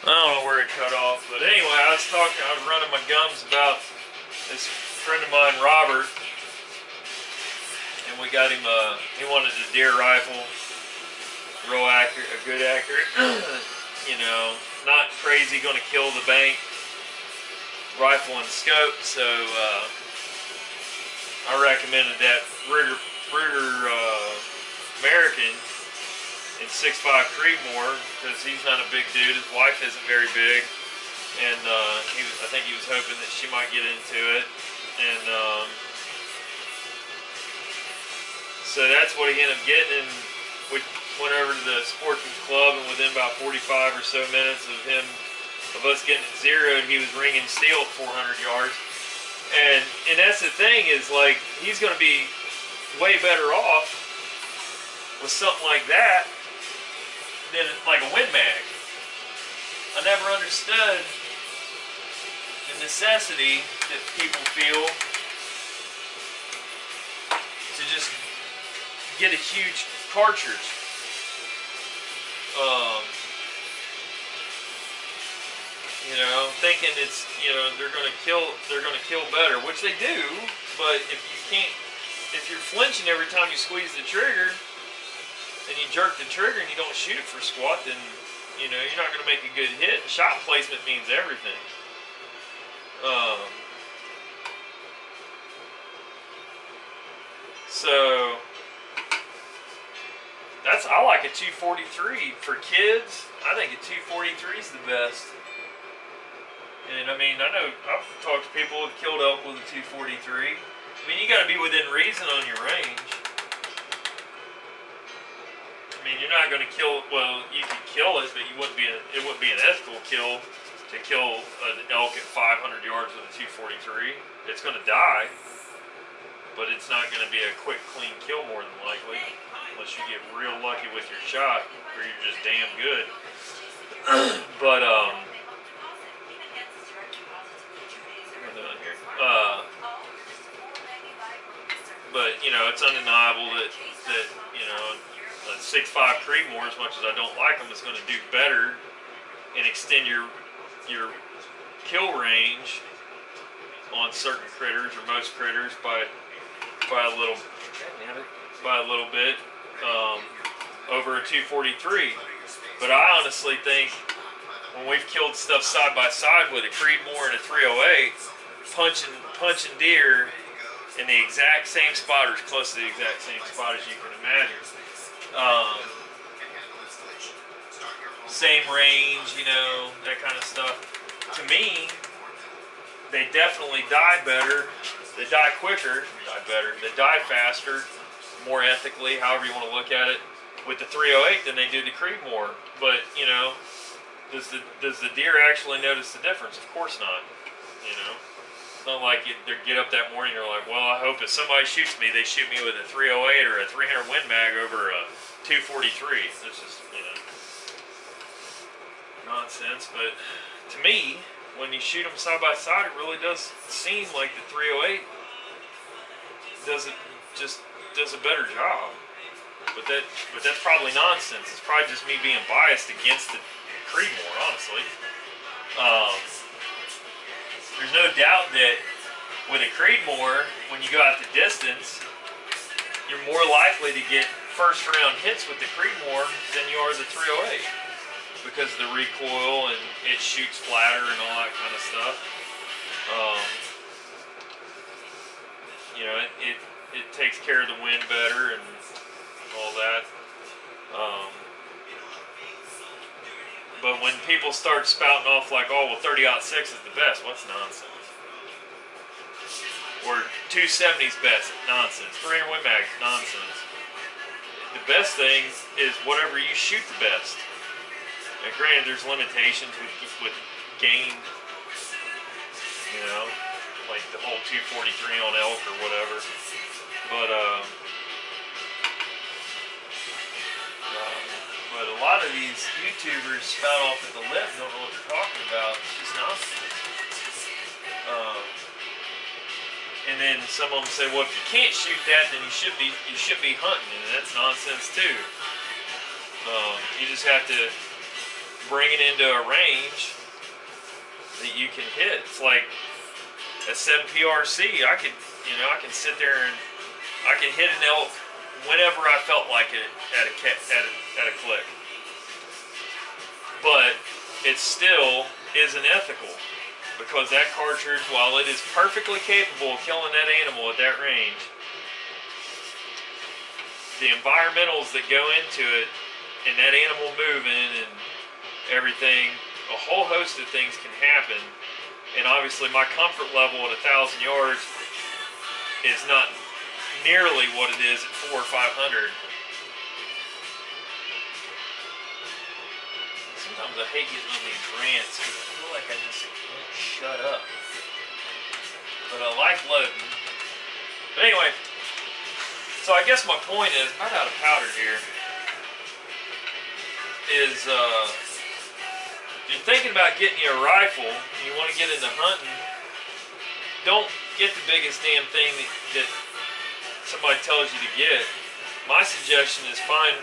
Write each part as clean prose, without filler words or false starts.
I don't know where it cut off, but anyway, I was running my gums about this friend of mine, Robert, and we got him, he wanted a deer rifle, real accurate, a good accurate, you know, not crazy, gonna kill the bank rifle and scope, so I recommended that Ruger American in 6.5 Creedmoor, because he's not a big dude. His wife isn't very big, and I think he was hoping that she might get into it, and so that's what he ended up getting. And we went over to the Sportsman's Club, and within about 45 or so minutes of us getting it zeroed, he was ringing steel at 400 yards. And that's the thing, is like, he's going to be way better off with something like that than like a Win Mag. I never understood the necessity that people feel to just get a huge cartridge. You know, thinking it's, you know, they're gonna kill better, which they do, but if you're flinching every time you squeeze the trigger, and you jerk the trigger and you don't shoot it for squat, then, you know, you're not going to make a good hit. Shot placement means everything. So I like a 243 for kids. I think a 243 is the best. And I mean, I know I've talked to people who've killed elk with a 243. I mean, you got to be within reason on your range. I mean, you're not going to kill. Well, you could kill it, but it wouldn't be an ethical kill to kill an elk at 500 yards with a 243. It's going to die, but it's not going to be a quick, clean kill more than likely, unless you get real lucky with your shot, or you're just damn good. But what am I doing here? But you know, it's undeniable that you know, a 6.5 Creedmoor, as much as I don't like them, is going to do better and extend your kill range on certain critters, or most critters, by a little bit over a 243. But I honestly think when we've killed stuff side by side with a Creedmoor and a 308, punching deer in the exact same spot, or as close to the exact same spot as you can imagine. Same range, you know, that kind of stuff. To me, they definitely die better. They die quicker, they die faster, more ethically, however you want to look at it, with the 308 than they do the Creedmoor. But, you know, does the deer actually notice the difference? Of course not, you know. It's not like you get up that morning and you're like, well, I hope if somebody shoots me, they shoot me with a 308 or a 300 Win Mag over a 243. This is, you know, nonsense. But to me, when you shoot them side by side, it really does seem like the 308 does a better job. But that's probably nonsense. It's probably just me being biased against the Creedmoor, honestly. There's no doubt that with a Creedmoor, when you go out the distance, you're more likely to get first round hits with the Creedmoor than you are the 308, because of the recoil, and it shoots flatter and all that kind of stuff. You know, it takes care of the wind better and all that. But when people start spouting off like, oh, well, 30-06 is the best, what's nonsense? Or 270's best, nonsense. 300 Win Mag, nonsense. The best thing is whatever you shoot the best. And granted, there's limitations with gain, you know, like the whole 243 on elk or whatever. But a lot of these YouTubers spout off at the lip, don't know what they're talking about. It's just nonsense. And then some of them say, well, if you can't shoot that, then you should be hunting, and that's nonsense too. You just have to bring it into a range that you can hit. It's like a 7 PRC. I can sit there and I can hit an elk whenever I felt like it at a click. But it still isn't ethical, because that cartridge, while it is perfectly capable of killing that animal at that range, the environmentals that go into it, and that animal moving and everything, a whole host of things can happen. And obviously my comfort level at 1,000 yards is not nearly what it is at 400 or 500. Sometimes I hate getting on these rants because I feel like I just can't shut up. But I like loading. But anyway, so I guess my point is, I'm not out of powder here, is if you're thinking about getting you a rifle and you want to get into hunting, don't get the biggest damn thing that somebody tells you to get. My suggestion is find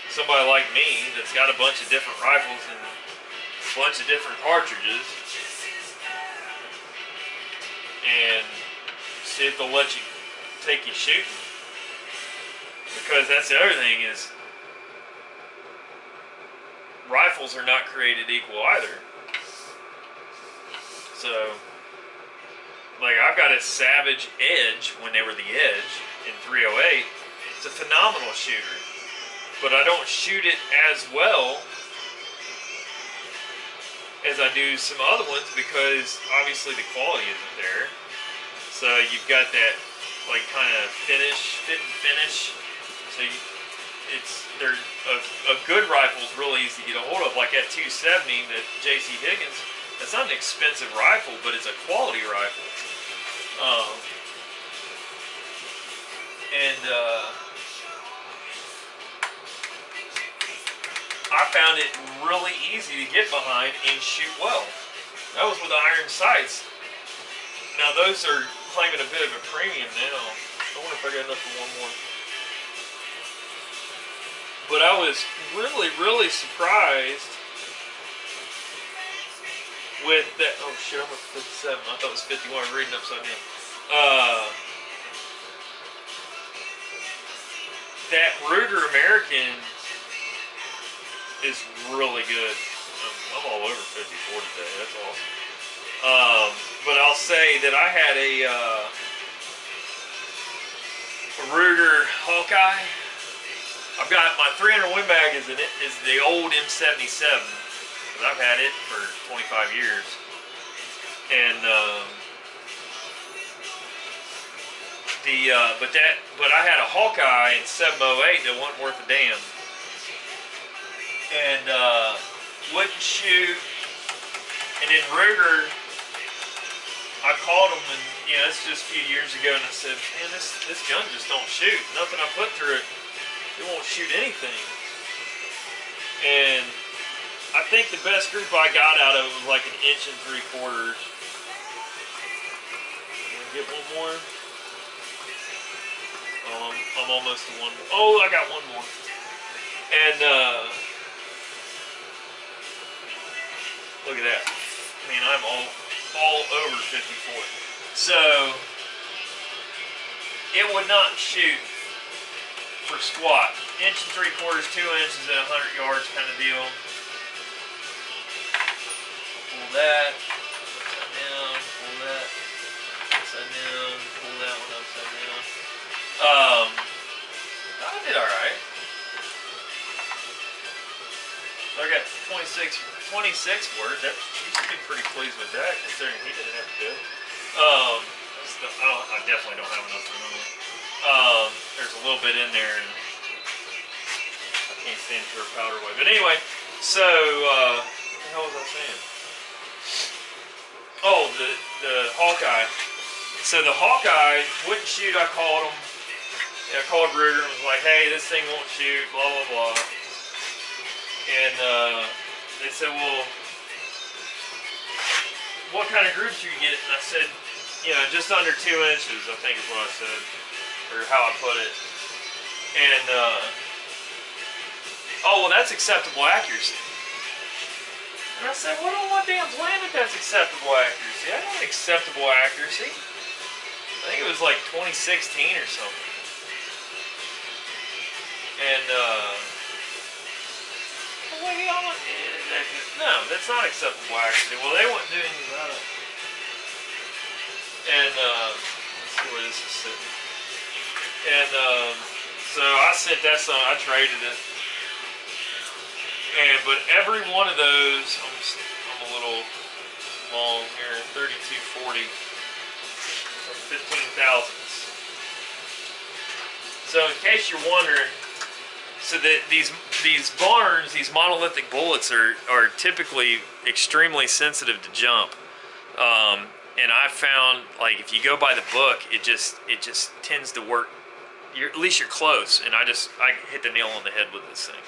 somebody like me that's got a bunch of different rifles and a bunch of different cartridges, and see if they'll let you take you shooting. Because that's the other thing, is rifles are not created equal either. So, like, I've got a Savage Edge when they were the Edge in 308. It's a phenomenal shooter, but I don't shoot it as well as I do some other ones, because obviously the quality isn't there. So you've got that like kind of fit and finish. So a good rifle is really easy to get a hold of, like that 270 that J.C. Higgins. It's not an expensive rifle, but it's a quality rifle. I found it really easy to get behind and shoot well. That was with the iron sights. Now those are claiming a bit of a premium now. I wonder if I got enough for one more. But I was really, really surprised with that. Oh shit, I'm at 57. I thought it was 51. I'm reading upside down. That Ruger American is really good. I'm all over 54 today. That's awesome. But I'll say that I had a Ruger Hawkeye. I've got my 300 Win Mag is the old M77. I've had it for 25 years. And but I had a Hawkeye in 708 that wasn't worth a damn. And wouldn't shoot. And then Ruger, I called him, and it's just a few years ago, and I said, man, this gun just don't shoot. Nothing I put through it, it won't shoot anything. And I think the best group I got out of it was like 1 3/4 inches. Get one more. Oh, I'm almost to one. Oh, I got one more. And look at that. I mean, I'm all over 54. So it would not shoot for squat. 1 3/4, 2 inches at 100 yards kind of deal. Pull that, upside down, pull that, upside down, pull that one upside down. I did alright. I got 26 for it. You should be pretty pleased with that, considering he didn't have to do it. I definitely don't have enough for another one. There's a little bit in there, and I can't stand for a powder weight. But anyway, so what the hell was I saying? Oh, the Hawkeye. So the Hawkeye wouldn't shoot. I called him. I called Ruger and was like, hey, this thing won't shoot, blah, blah, blah. And they said, well, what kind of groups you get? And I said, just under 2 inches, I think is what I said, or how I put it. And, oh, well, that's acceptable accuracy. And I said, what on what damn planet that's acceptable accuracy? I got acceptable accuracy. I think it was like 2016 or something. And, well, no, that's not acceptable accuracy. Well, they wouldn't do anything about it. And, let's see where this is sitting. And, so I sent that song, I traded it. And, but every one of those, I'm a little long here, 3240, 15 thousandths. So in case you're wondering, so that these barns, these monolithic bullets are typically extremely sensitive to jump. And I found, like, if you go by the book, it just tends to work. At least you're close. And I hit the nail on the head with this thing.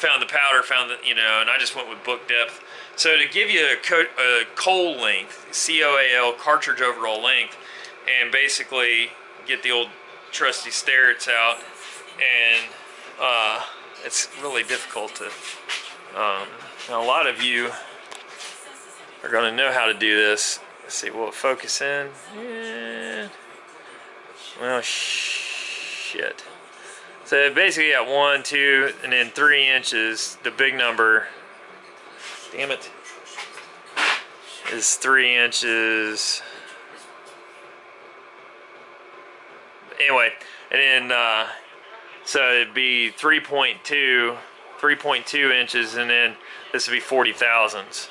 Found the powder, and I just went with book depth. So to give you a coal length, COAL, cartridge overall length, and basically get the old trusty Starretts out, and it's really difficult to. Now a lot of you are going to know how to do this. Let's see, will it focus in? Yeah. Well, shit. So basically at 1, 2, and then 3 inches, the big number, damn it, is 3 inches. Anyway, and then, so it'd be 3.2 inches, and then this would be 40 thousandths.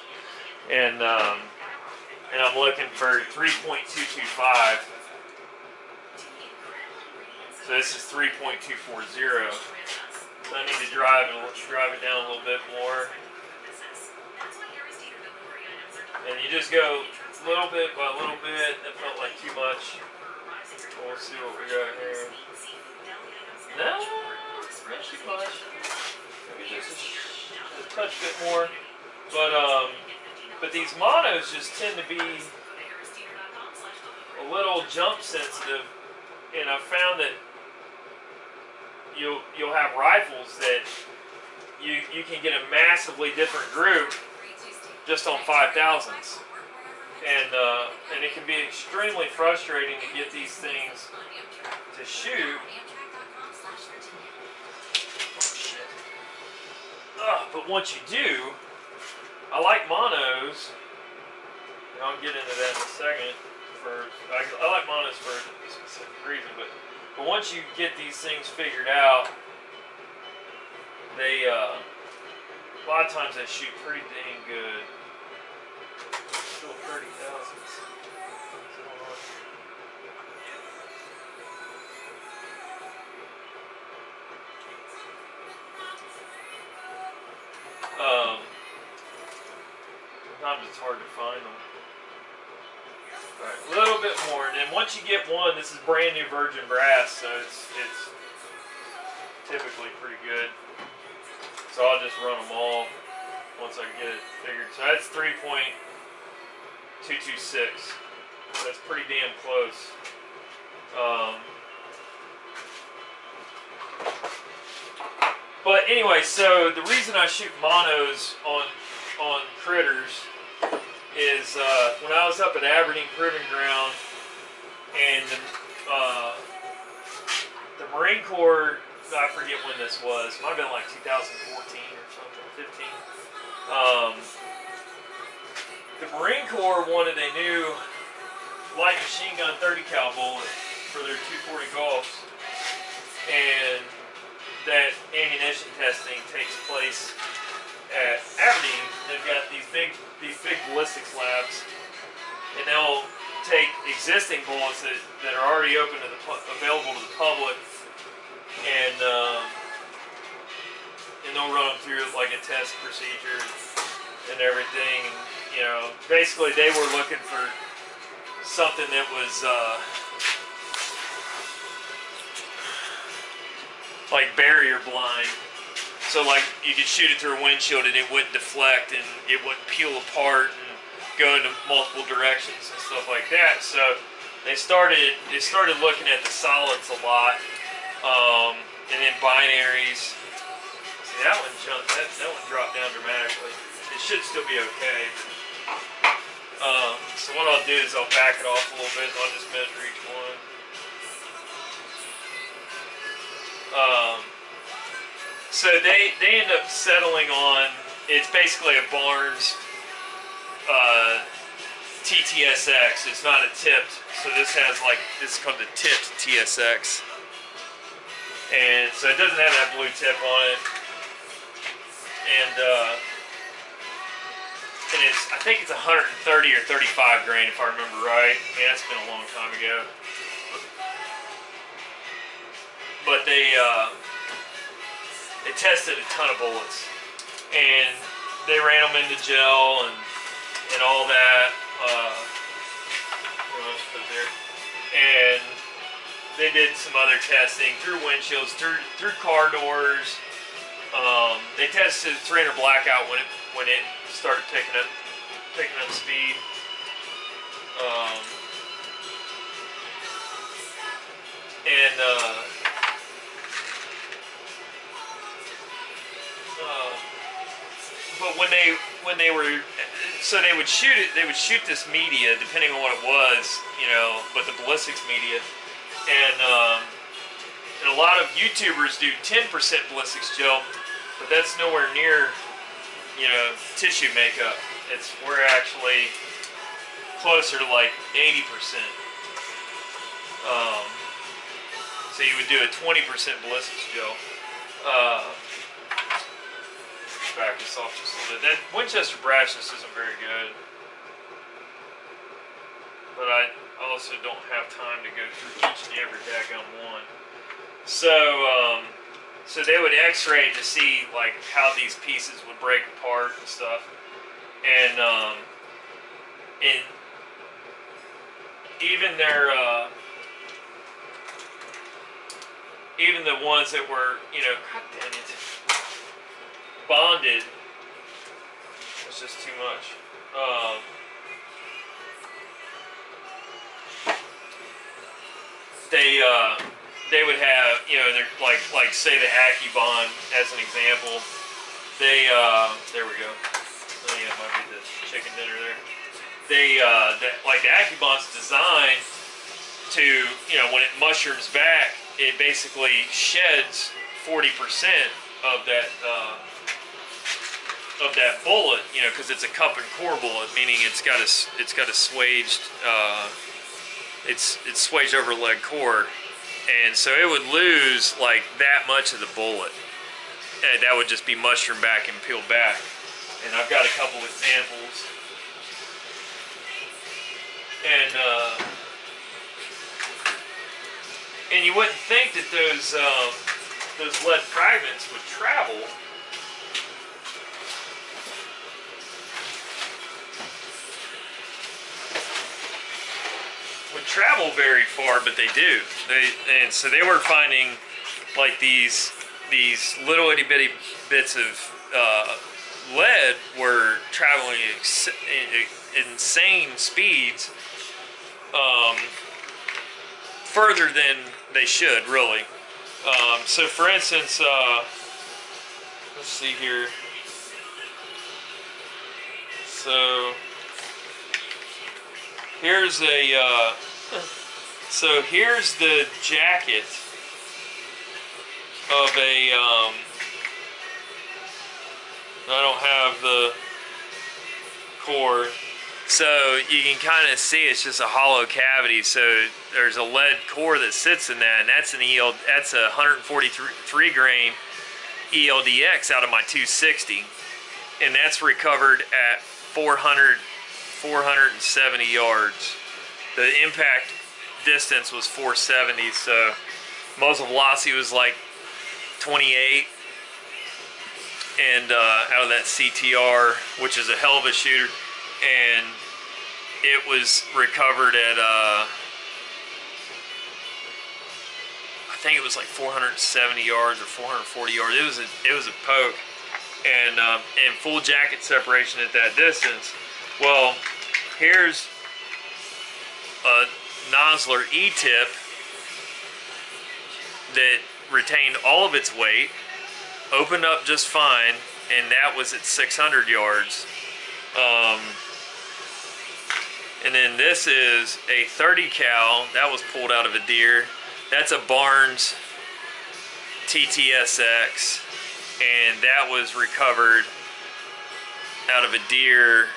And I'm looking for 3.225. So this is 3.240. So I need to drive it down a little bit more. And you just go little bit by little bit. That felt like too much. We'll see what we got here. No, not too much. Maybe just a touch bit more. But these monos just tend to be a little jump sensitive, and I found that you'll have rifles that you can get a massively different group just on 5 thousandths, and it can be extremely frustrating to get these things to shoot. But once you do, I like monos, and I'll get into that in a second. I like monos for a specific reason, but once you get these things figured out, they a lot of times they shoot pretty dang good. Still 30 thousandths. Sometimes it's hard to find them. Alright, a little bit more, and then once you get one, this is brand new virgin brass, so it's typically pretty good. So I'll just run them all once I get it figured. So that's 3.226. That's pretty damn close. But anyway, so the reason I shoot monos on critters is when I was up at Aberdeen Proving Ground, and the Marine Corps, I forget when this was, might have been like 2014 or something, 15. The Marine Corps wanted a new light machine gun 30 cal bullet for their 240 Golfs, and that ammunition testing takes place at Aberdeen. They've got these big ballistics labs, and they'll take existing bullets that are already open to available to the public, and they'll run them through like a test procedure and everything. And, you know, basically they were looking for something that was like barrier blind. So like you could shoot it through a windshield and it wouldn't deflect and it wouldn't peel apart and go into multiple directions and stuff like that. So they started looking at the solids a lot, and then binaries. See, that one jumped. That one dropped down dramatically. It should still be okay. So what I'll do is I'll back it off a little bit and I'll just measure each one. So they end up settling on, it's basically a Barnes ttsx. It's not a tipped, so this has like, this is called the tipped TSX. And so it doesn't have that blue tip on it. And it's, I think it's 130 or 35 grain if I remember right. I mean, that's been a long time ago. But they tested a ton of bullets, and they ran them into gel and all that. What else put there? And they did some other testing through windshields, through car doors. They tested 300 blackout when it started picking up speed. But when they were, so they would shoot it. They would shoot this media, depending on what it was, you know. But the ballistics media, and a lot of YouTubers do 10% ballistics gel, but that's nowhere near, you know, tissue makeup. We're actually closer to like 80%. So you would do a 20% ballistics gel. Back this off just a little bit. That Winchester brashness isn't very good, but I also don't have time to go through each and every daggone one. So, so they would X-ray to see like how these pieces would break apart and stuff, and even even the ones that were, you know, God damn it, bonded was just too much. They would have, you know, they're like say the AccuBond as an example. There we go. Oh yeah, might be the chicken dinner there. Like the AccuBond's designed to, you know, when it mushrooms back, it basically sheds 40% of that bullet, you know, because it's a cup and core bullet, meaning it's got a swaged, it's swaged over lead core, and so it would lose like that much of the bullet, and that would just be mushroomed back and peeled back. And I've got a couple examples, and you wouldn't think that those lead fragments would travel. Travel very far, but they do. And so they were finding like these little itty bitty bits of lead were traveling insane speeds, further than they should, really. So for instance, let's see here. So here's here's the jacket of a, I don't have the core, so you can kind of see it's just a hollow cavity. So there's a lead core that sits in that, and that's an that's a 143 grain ELDX out of my 260, and that's recovered at 470 yards. The impact distance was 470, so muzzle velocity was like 28, and out of that CTR, which is a hell of a shooter, and it was recovered at I think it was like 470 yards or 440 yards. It was a poke, and full jacket separation at that distance. Well, here's a Nosler E-tip that retained all of its weight, opened up just fine, and that was at 600 yards. And then this is a 30 cal that was pulled out of a deer. That's a Barnes ttsx, and that was recovered out of a deer.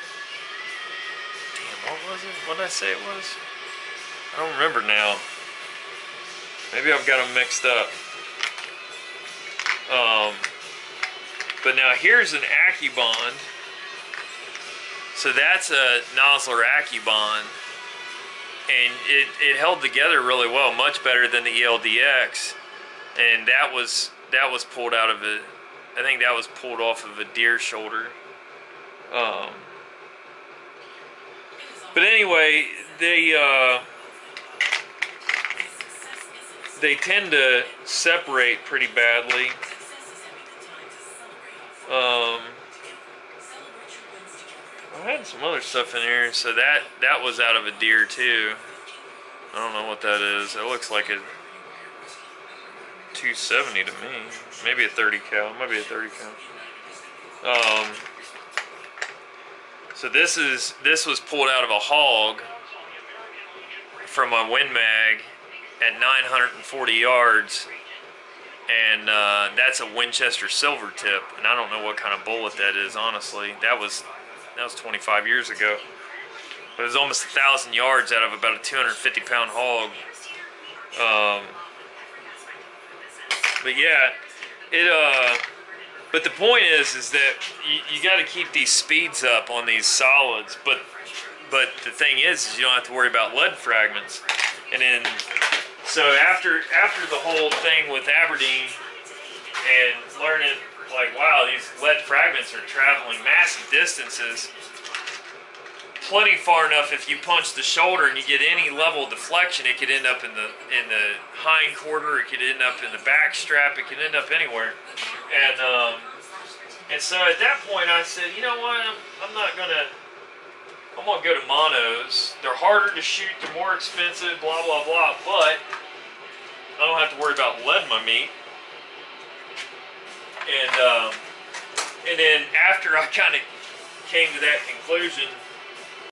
Damn, what was it? What did I say it was? I don't remember now. Maybe I've got them mixed up. But now here's an AccuBond. So that's a Nosler AccuBond, and it held together really well, much better than the ELDX. And that was pulled out of a, I think that was pulled off of a deer shoulder. But anyway, they tend to separate pretty badly. I had some other stuff in here, so that was out of a deer too. I don't know what that is. It looks like a 270 to me. Maybe a 30 cal. It might be a 30 cal. So this was pulled out of a hog from a Win Mag at 940 yards, and that's a Winchester silver tip, and I don't know what kind of bullet that is, honestly. That was 25 years ago. But it was almost 1,000 yards out of about a 250-pound hog. But yeah, but the point is that you got to keep these speeds up on these solids. But the thing is you don't have to worry about lead fragments. And then, so after the whole thing with Aberdeen and learning, like, wow, these lead fragments are traveling massive distances, plenty far enough. If you punch the shoulder and you get any level of deflection, it could end up in the hind quarter, it could end up in the back strap, it could end up anywhere. And so at that point I said, you know what, I'm gonna go to monos. They're harder to shoot, they're more expensive, blah blah blah, but I don't have to worry about lead in my meat. And then after I kind of came to that conclusion,